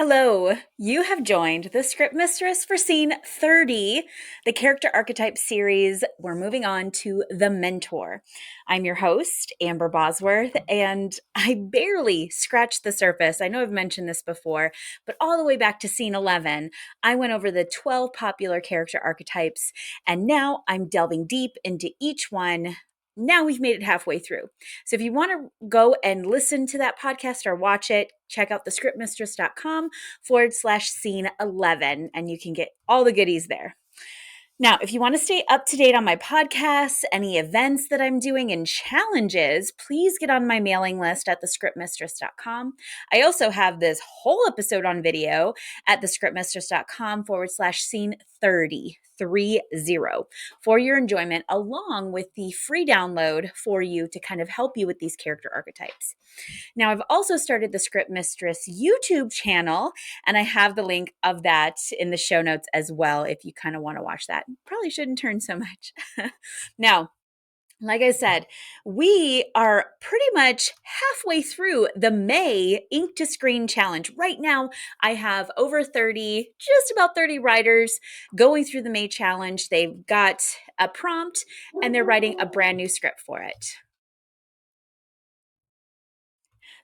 Hello, you have joined the Script Mistress for Scene 30, the character archetype series. We're moving on to The Mentor. I'm your host, Amber Bosworth, and I barely scratched the surface. I know I've mentioned this before, but all the way back to Scene 11, I went over the 12 popular character archetypes, and now I'm delving deep into each one. Now we've made it halfway through. So if you want to go and listen to that podcast or watch it, check out thescriptmistress.com/scene 11, and you can get all the goodies there. Now, if you want to stay up to date on my podcasts, any events that I'm doing, and challenges, please get on my mailing list at thescriptmistress.com. I also have this whole episode on video at thescriptmistress.com/scene 30 for your enjoyment, along with the free download for you to kind of help you with these character archetypes. Now, I've also started the Script Mistress YouTube channel, and I have the link of that in the show notes as well if you kind of want to watch that. Probably shouldn't turn so much. Now, like I said, we are pretty much halfway through the May Ink to Screen Challenge. Right now, I have over 30, just about 30 writers going through the May Challenge. They've got a prompt and they're writing a brand new script for it.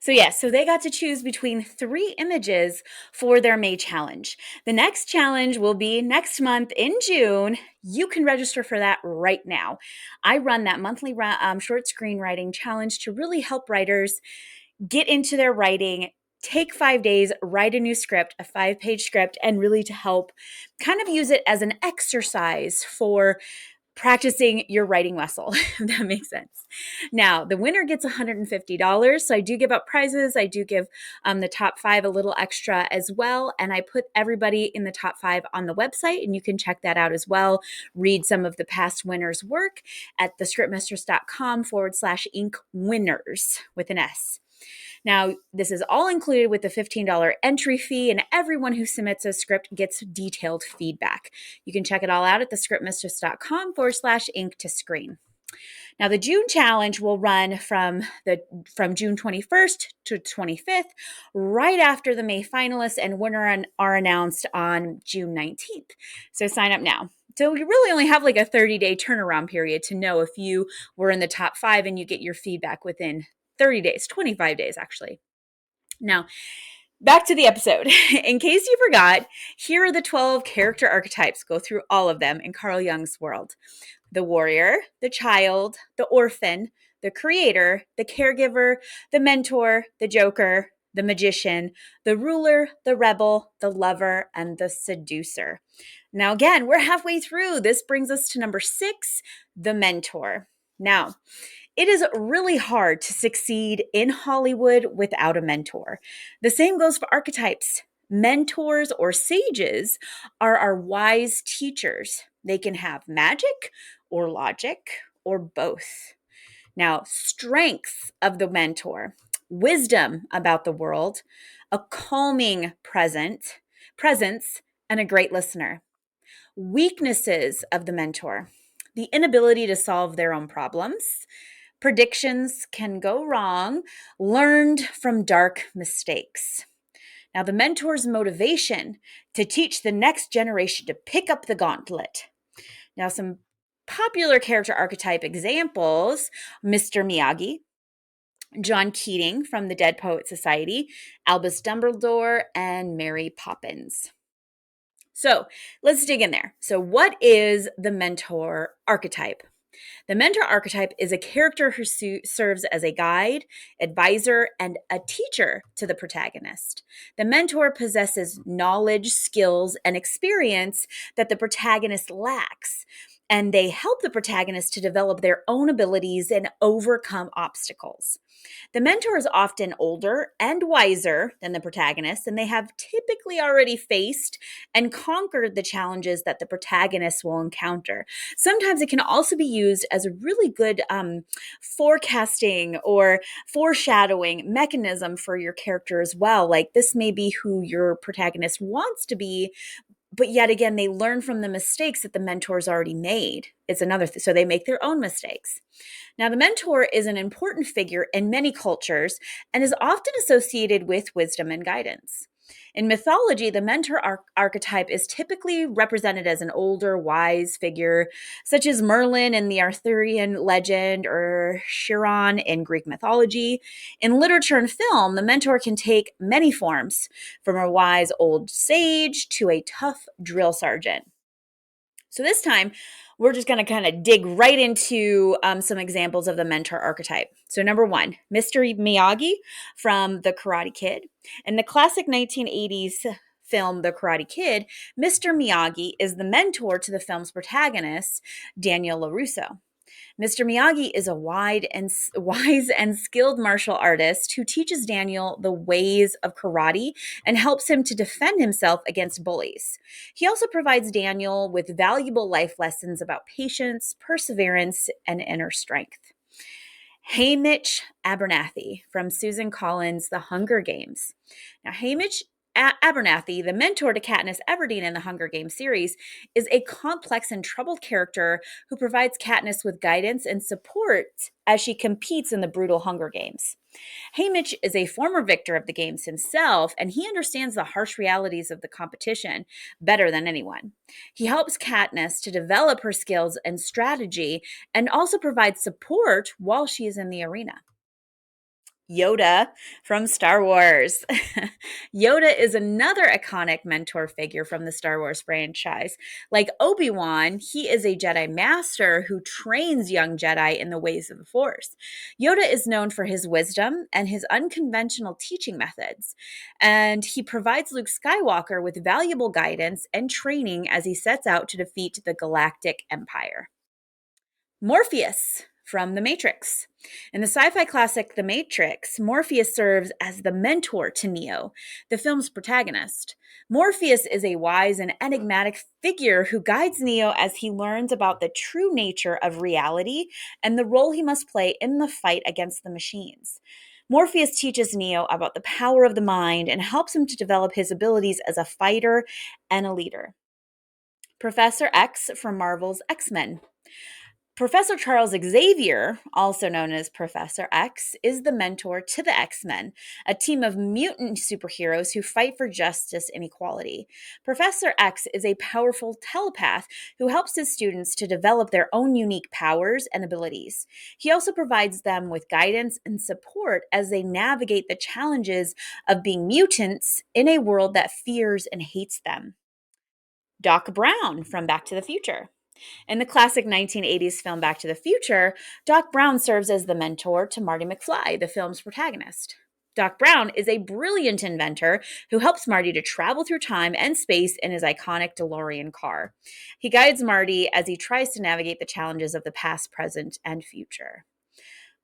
So they got to choose between 3 images for their May challenge. The next challenge will be next month in June. You can register for that right now. I run that monthly short screenwriting challenge to really help writers get into their writing. Take 5 days, write a new script, a 5-page script, and really to help kind of use it as an exercise for practicing your writing muscle, if that makes sense. Now, the winner gets $150. So I do give out prizes. I do give the top 5 a little extra as well. And I put everybody in the top 5 on the website, and you can check that out as well. Read some of the past winners' work at thescriptmistress.com/ink winners with an S. Now, this is all included with the $15 entry fee, and everyone who submits a script gets detailed feedback. You can check it all out at thescriptmistress.com/ink to screen. Now, the June challenge will run from June 21st to 25th, right after the May finalists and winner are announced on June 19th. So sign up now. So you really only have like a 30-day turnaround period to know if you were in the top 5, and you get your feedback within 30 days, 25 days actually. Now, back to the episode. In case you forgot, here are the 12 character archetypes. Go through all of them in Carl Jung's world. The warrior, the child, the orphan, the creator, the caregiver, the mentor, the joker, the magician, the ruler, the rebel, the lover, and the seducer. Now, again, we're halfway through. This brings us to number 6, the mentor. Now, it is really hard to succeed in Hollywood without a mentor. The same goes for archetypes. Mentors or sages are our wise teachers. They can have magic or logic or both. Now, strengths of the mentor: wisdom about the world, a calming presence, and a great listener. Weaknesses of the mentor: the inability to solve their own problems. Predictions can go wrong, learned from dark mistakes. Now, the mentor's motivation: to teach the next generation to pick up the gauntlet. Now, some popular character archetype examples: Mr. Miyagi, John Keating from the Dead Poet Society, Albus Dumbledore, and Mary Poppins. So let's dig in there. So what is the mentor archetype? The mentor archetype is a character who serves as a guide, advisor, and a teacher to the protagonist. The mentor possesses knowledge, skills, and experience that the protagonist lacks, and they help the protagonist to develop their own abilities and overcome obstacles. The mentor is often older and wiser than the protagonist, and they have typically already faced and conquered the challenges that the protagonist will encounter. Sometimes it can also be used as a really good forecasting or foreshadowing mechanism for your character as well. Like, this may be who your protagonist wants to be, but yet again, they learn from the mistakes that the mentor's already made. It's another so they make their own mistakes. Now, the mentor is an important figure in many cultures and is often associated with wisdom and guidance. In mythology, the mentor archetype is typically represented as an older, wise figure, such as Merlin in the Arthurian legend or Chiron in Greek mythology. In literature and film, the mentor can take many forms, from a wise old sage to a tough drill sergeant. So this time, we're just going to kind of dig right into some examples of the mentor archetype. So number one, Mr. Miyagi from The Karate Kid. In the classic 1980s film The Karate Kid, Mr. Miyagi is the mentor to the film's protagonist, Daniel LaRusso. Mr. Miyagi is a wise and skilled martial artist who teaches Daniel the ways of karate and helps him to defend himself against bullies. He also provides Daniel with valuable life lessons about patience, perseverance, and inner strength. Hamish Abernathy from Susan Collins' The Hunger Games. Now, Hamish Abernathy, the mentor to Katniss Everdeen in the Hunger Games series, is a complex and troubled character who provides Katniss with guidance and support as she competes in the brutal Hunger Games. Hamish is a former victor of the games himself, and he understands the harsh realities of the competition better than anyone. He helps Katniss to develop her skills and strategy and also provides support while she is in the arena. Yoda from Star Wars. Yoda is another iconic mentor figure from the Star Wars franchise. Like Obi-Wan, he is a Jedi master who trains young Jedi in the ways of the Force. Yoda is known for his wisdom and his unconventional teaching methods, and he provides Luke Skywalker with valuable guidance and training as he sets out to defeat the Galactic Empire. Morpheus from The Matrix. In the sci-fi classic The Matrix, Morpheus serves as the mentor to Neo, the film's protagonist. Morpheus is a wise and enigmatic figure who guides Neo as he learns about the true nature of reality and the role he must play in the fight against the machines. Morpheus teaches Neo about the power of the mind and helps him to develop his abilities as a fighter and a leader. Professor X from Marvel's X-Men. Professor Charles Xavier, also known as Professor X, is the mentor to the X-Men, a team of mutant superheroes who fight for justice and equality. Professor X is a powerful telepath who helps his students to develop their own unique powers and abilities. He also provides them with guidance and support as they navigate the challenges of being mutants in a world that fears and hates them. Doc Brown from Back to the Future. In the classic 1980s film Back to the Future, Doc Brown serves as the mentor to Marty McFly, the film's protagonist. Doc Brown is a brilliant inventor who helps Marty to travel through time and space in his iconic DeLorean car. He guides Marty as he tries to navigate the challenges of the past, present, and future.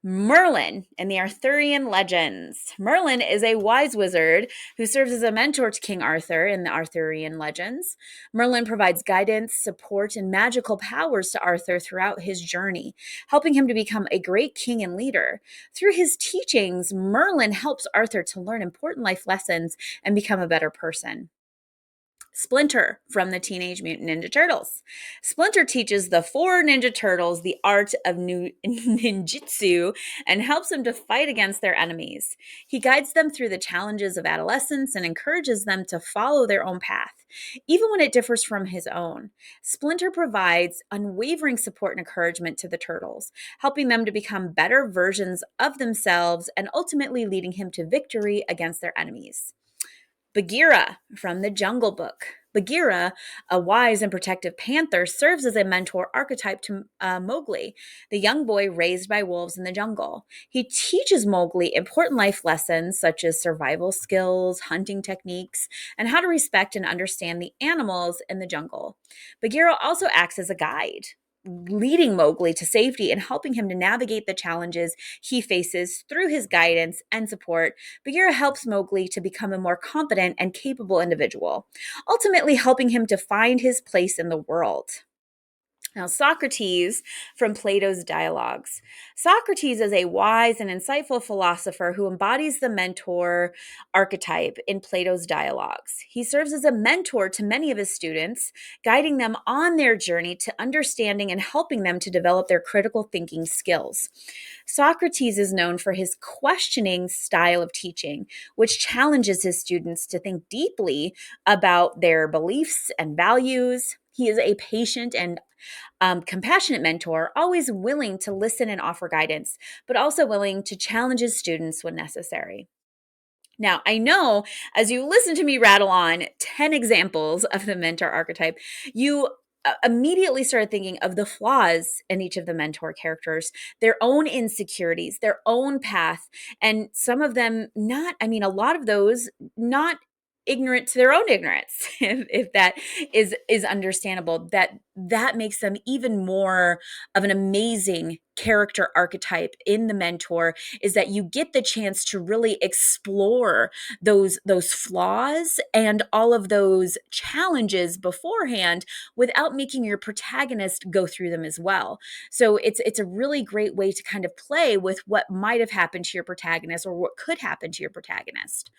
Merlin in the Arthurian legends. Merlin is a wise wizard who serves as a mentor to King Arthur in the Arthurian legends. Merlin provides guidance, support, and magical powers to Arthur throughout his journey, helping him to become a great king and leader. Through his teachings, Merlin helps Arthur to learn important life lessons and become a better person. Splinter from the Teenage Mutant Ninja Turtles. Splinter teaches the four Ninja Turtles the art of ninjutsu and helps them to fight against their enemies. He guides them through the challenges of adolescence and encourages them to follow their own path, even when it differs from his own. Splinter provides unwavering support and encouragement to the Turtles, helping them to become better versions of themselves and ultimately leading him to victory against their enemies. Bagheera from the Jungle Book. Bagheera, a wise and protective panther, serves as a mentor archetype to Mowgli, the young boy raised by wolves in the jungle. He teaches Mowgli important life lessons such as survival skills, hunting techniques, and how to respect and understand the animals in the jungle. Bagheera also acts as a guide, leading Mowgli to safety and helping him to navigate the challenges he faces. Through his guidance and support, Bagheera helps Mowgli to become a more confident and capable individual, ultimately helping him to find his place in the world. Now, Socrates from Plato's Dialogues. Socrates is a wise and insightful philosopher who embodies the mentor archetype in Plato's Dialogues. He serves as a mentor to many of his students, guiding them on their journey to understanding and helping them to develop their critical thinking skills. Socrates is known for his questioning style of teaching, which challenges his students to think deeply about their beliefs and values. He is a patient and compassionate mentor, always willing to listen and offer guidance, but also willing to challenge his students when necessary. Now, I know as you listen to me rattle on 10 examples of the mentor archetype, you immediately started thinking of the flaws in each of the mentor characters, their own insecurities, their own path, and some of them a lot of those not ignorant to their own ignorance, if that is understandable. That makes them even more of an amazing character archetype in the mentor, is that you get the chance to really explore those flaws and all of those challenges beforehand without making your protagonist go through them as well. So it's a really great way to kind of play with what might have happened to your protagonist or what could happen to your protagonist.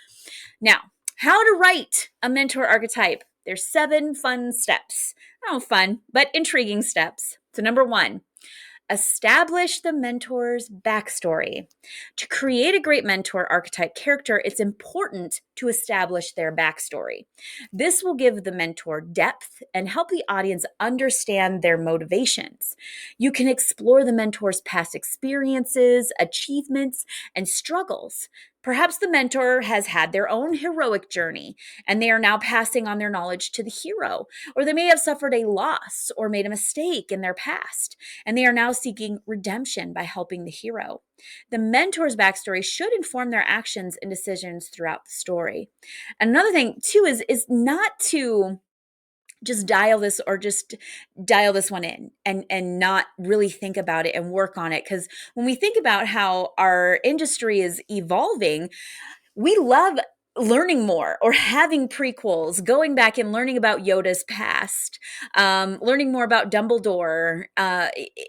Now, how to write a mentor archetype. There's 7 fun steps. Oh, fun, but intriguing steps. So number 1, establish the mentor's backstory. To create a great mentor archetype character, it's important to establish their backstory. This will give the mentor depth and help the audience understand their motivations. You can explore the mentor's past experiences, achievements, and struggles. Perhaps the mentor has had their own heroic journey, and they are now passing on their knowledge to the hero, or they may have suffered a loss or made a mistake in their past, and they are now seeking redemption by helping the hero. The mentor's backstory should inform their actions and decisions throughout the story. Another thing, too, is not to just dial this one in and not really think about it and work on it. Because when we think about how our industry is evolving, we love learning more or having prequels, going back and learning about Yoda's past, learning more about Dumbledore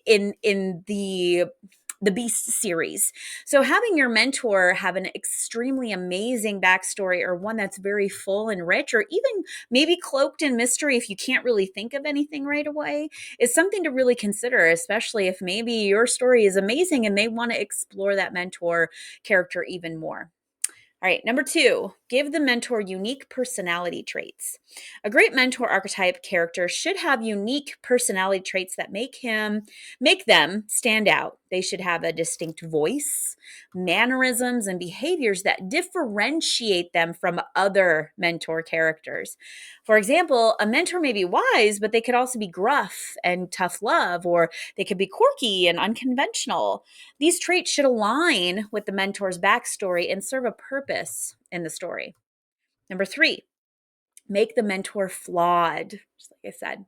in the Beast series. So having your mentor have an extremely amazing backstory, or one that's very full and rich, or even maybe cloaked in mystery if you can't really think of anything right away, is something to really consider, especially if maybe your story is amazing and they want to explore that mentor character even more. All right, number 2, give the mentor unique personality traits. A great mentor archetype character should have unique personality traits that make them stand out. They should have a distinct voice, mannerisms, and behaviors that differentiate them from other mentor characters. For example, a mentor may be wise, but they could also be gruff and tough love, or they could be quirky and unconventional. These traits should align with the mentor's backstory and serve a purpose in the story. Number 3, make the mentor flawed, just like I said.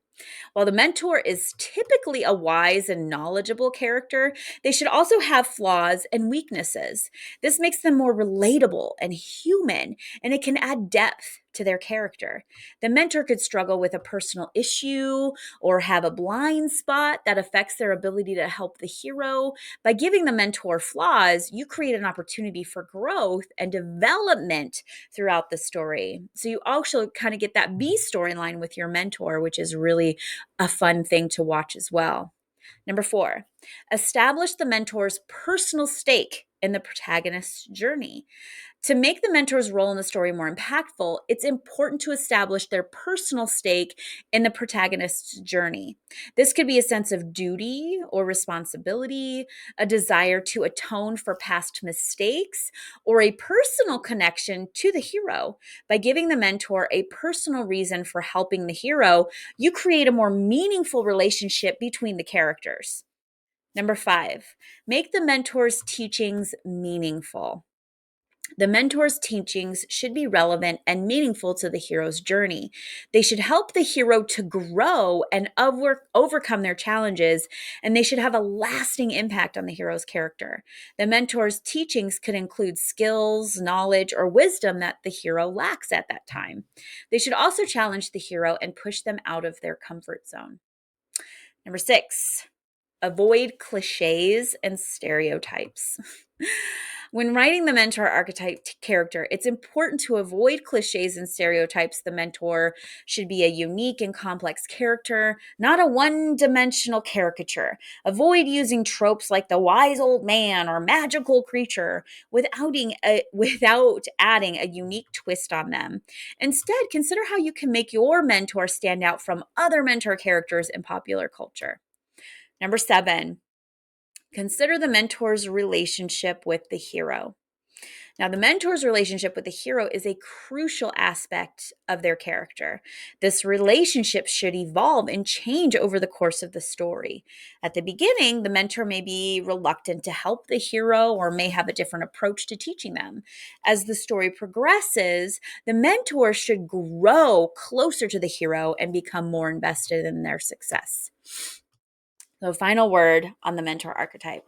While the mentor is typically a wise and knowledgeable character, they should also have flaws and weaknesses. This makes them more relatable and human, and it can add depth to their character. The mentor could struggle with a personal issue or have a blind spot that affects their ability to help the hero. By giving the mentor flaws, you create an opportunity for growth and development throughout the story. So you also kind of get that B storyline with your mentor, which is really a fun thing to watch as well. Number 4, establish the mentor's personal stake in the protagonist's journey. To make the mentor's role in the story more impactful, it's important to establish their personal stake in the protagonist's journey. This could be a sense of duty or responsibility, a desire to atone for past mistakes, or a personal connection to the hero. By giving the mentor a personal reason for helping the hero, you create a more meaningful relationship between the characters. Number 5, make the mentor's teachings meaningful. The mentor's teachings should be relevant and meaningful to the hero's journey. They should help the hero to grow and overcome their challenges, and they should have a lasting impact on the hero's character. The mentor's teachings could include skills, knowledge, or wisdom that the hero lacks at that time. They should also challenge the hero and push them out of their comfort zone. Number 6, avoid cliches and stereotypes. When writing the mentor archetype character, it's important to avoid cliches and stereotypes. The mentor should be a unique and complex character, not a one-dimensional caricature. Avoid using tropes like the wise old man or magical creature without adding a unique twist on them. Instead, consider how you can make your mentor stand out from other mentor characters in popular culture. Number 7, consider the mentor's relationship with the hero. Now, the mentor's relationship with the hero is a crucial aspect of their character. This relationship should evolve and change over the course of the story. At the beginning, the mentor may be reluctant to help the hero or may have a different approach to teaching them. As the story progresses, the mentor should grow closer to the hero and become more invested in their success. So, final word on the mentor archetype.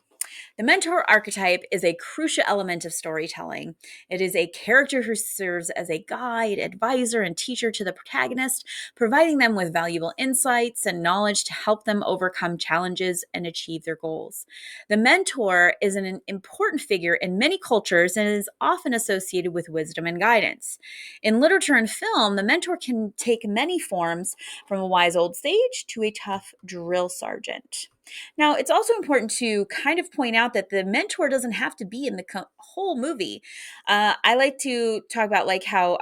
The mentor archetype is a crucial element of storytelling. It is a character who serves as a guide, advisor, and teacher to the protagonist, providing them with valuable insights and knowledge to help them overcome challenges and achieve their goals. The mentor is an important figure in many cultures and is often associated with wisdom and guidance. In literature and film, the mentor can take many forms, from a wise old sage to a tough drill sergeant. Now, it's also important to kind of point out that the mentor doesn't have to be in the whole movie. I like to talk about like how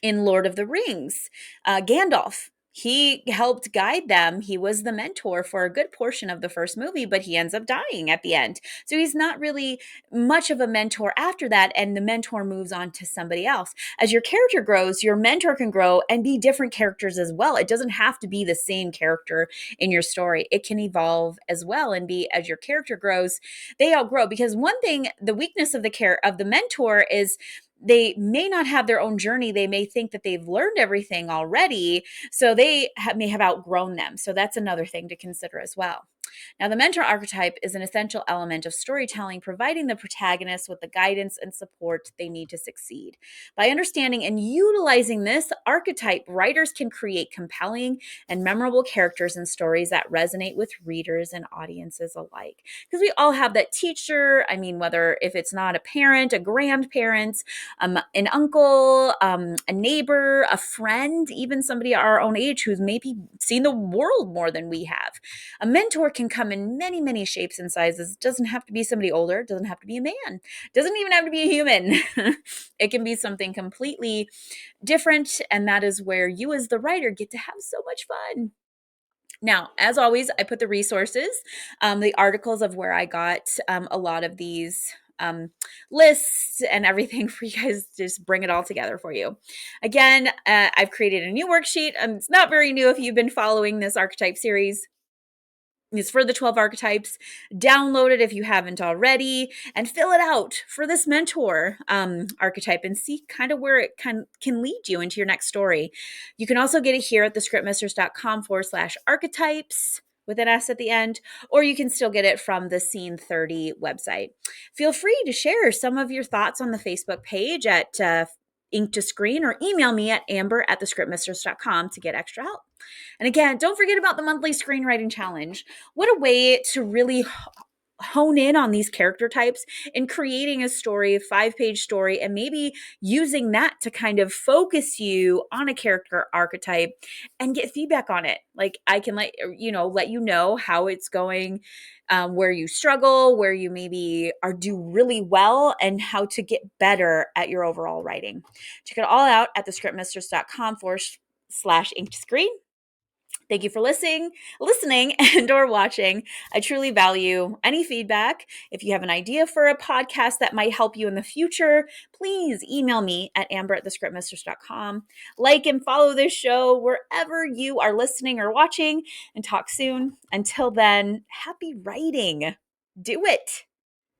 in Lord of the Rings, Gandalf, he helped guide them. He was the mentor for a good portion of the first movie, but he ends up dying at the end. So he's not really much of a mentor after that, and the mentor moves on to somebody else. As your character grows, your mentor can grow and be different characters as well. It doesn't have to be the same character in your story. It can evolve as well and be, as your character grows, they all grow. Because one thing, the weakness of the mentor is they may not have their own journey. They may think that they've learned everything already, so they may have outgrown them. So that's another thing to consider as well. Now, the mentor archetype is an essential element of storytelling, providing the protagonist with the guidance and support they need to succeed. By understanding and utilizing this archetype, writers can create compelling and memorable characters and stories that resonate with readers and audiences alike. Because we all have that teacher, whether if it's not a parent, a grandparent, an uncle, a neighbor, a friend, even somebody our own age who's maybe seen the world more than we have. A mentor can come in many, many shapes and sizes. It doesn't have to be somebody older. It doesn't have to be a man. It doesn't even have to be a human. It can be something completely different, and that is where you as the writer get to have so much fun. Now, as always, I put the resources, the articles of where I got a lot of these lists and everything for you guys to just bring it all together for you. Again, I've created a new worksheet. It's not very new if you've been following this archetype series. It's for the 12 archetypes. Download it if you haven't already and fill it out for this mentor archetype and see kind of where it can lead you into your next story. You can also get it here at thescriptmasters.com/archetypes with an S at the end, or you can still get it from the Scene 30 website. Feel free to share some of your thoughts on the Facebook page at Ink to Screen, or email me at amber@thescriptmasters.com to get extra help. And again, don't forget about the monthly screenwriting challenge. What a way to really hone in on these character types and creating a story, a 5-page story, and maybe using that to kind of focus you on a character archetype and get feedback on it. Like I can let you know how it's going, where you struggle, where you maybe do really well, and how to get better at your overall writing. Check it all out at thescriptmasters.com/ink to screen. Thank you for listening and or watching. I truly value any feedback. If you have an idea for a podcast that might help you in the future, please email me at amber@thescriptmasters.com. Like and follow this show wherever you are listening or watching, and talk soon. Until then, happy writing. Do it.